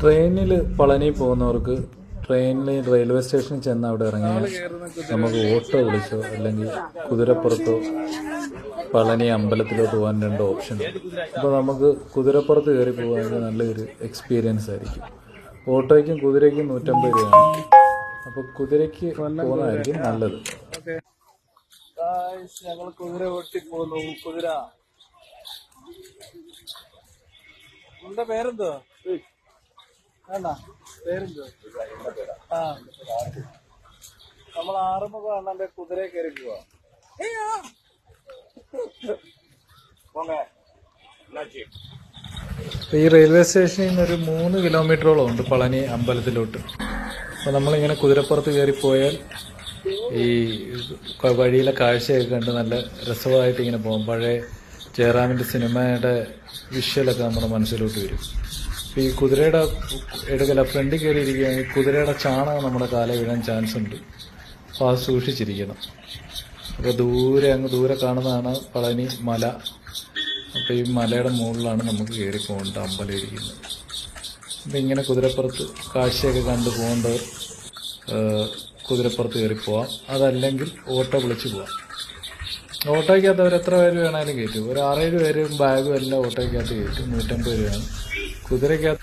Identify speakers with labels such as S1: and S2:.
S1: ട്രെയിനിൽ പളനി പോകുന്നവർക്ക് ട്രെയിനിൽ റെയിൽവേ സ്റ്റേഷനിൽ ചെന്ന് അവിടെ ഇറങ്ങിയാൽ നമുക്ക് ഓട്ടോ വിളിച്ചോ അല്ലെങ്കിൽ കുതിരപ്പുറത്തോ പളനി അമ്പലത്തിലോട്ട് പോകാൻ രണ്ട് ഓപ്ഷൻ ഉണ്ട്. അപ്പോൾ നമുക്ക് കുതിരപ്പുറത്ത് കയറി പോകുകയാണെങ്കിൽ നല്ലൊരു എക്സ്പീരിയൻസ് ആയിരിക്കും. ഓട്ടോയ്ക്കും കുതിരയ്ക്കും 150 രൂപയാണ്. അപ്പോൾ കുതിരയ്ക്ക് പോകുന്നതായിരിക്കും നല്ലത്.
S2: ഞങ്ങൾ കുതിര ഓട്ടി പോന്നു. കുതിര നിന്റെ പേരെന്തോ? വേണ്ട പേരെന്തോ? ആ നമ്മൾ ആറുമുഖം അണ്ണന്റെ കുതിരയെ കയറി പോവാ.
S1: ഈ റെയിൽവേ സ്റ്റേഷനിൽ നിന്ന് ഒരു 3 കിലോമീറ്ററോളം ഉണ്ട് പളനി അമ്പലത്തിലോട്ട്. അപ്പോൾ നമ്മളിങ്ങനെ കുതിരപ്പുറത്ത് കയറിപ്പോയാൽ ഈ വഴിയിലെ കാഴ്ചയൊക്കെ കണ്ട് നല്ല രസമായിട്ട് ഇങ്ങനെ പോകും. പഴയ ജയറാമിൻ്റെ സിനിമയുടെ വിഷ്വലൊക്കെ നമ്മുടെ മനസ്സിലോട്ട് വരും. അപ്പോൾ ഈ കുതിരയുടെ ഇടയ്ക്കല ഫ്രണ്ടിൽ കയറിയിരിക്കുകയാണെങ്കിൽ കുതിരയുടെ ചാണകം നമ്മുടെ കാല വീഴാൻ ചാൻസ് ഉണ്ട്. അപ്പോൾ അത് സൂക്ഷിച്ചിരിക്കണം. അപ്പോൾ ദൂരെ കാണുന്നതാണ് പളനി മല. അപ്പോൾ ഈ മലയുടെ മുകളിലാണ് നമുക്ക് കയറി പോകേണ്ട അമ്പലം ഇരിക്കുന്നത്. അപ്പം ഇങ്ങനെ കുതിരപ്പുറത്ത് കാഴ്ചയൊക്കെ കണ്ടു പോകേണ്ടവർ കുതിരപ്പുറത്ത് കയറി പോവാം. അതല്ലെങ്കിൽ ഓട്ടോ വിളിച്ച് പോവാം. ഓട്ടോയ്ക്കകത്ത് അവർ എത്ര പേര് വേണമെങ്കിലും കയറ്റും. ഒരു 6-7 പേരും ബാഗും എല്ലാം ഓട്ടോയ്ക്കകത്ത് കയറ്റും. 150 രൂപയാണ്. കുതിരയ്ക്കകത്ത്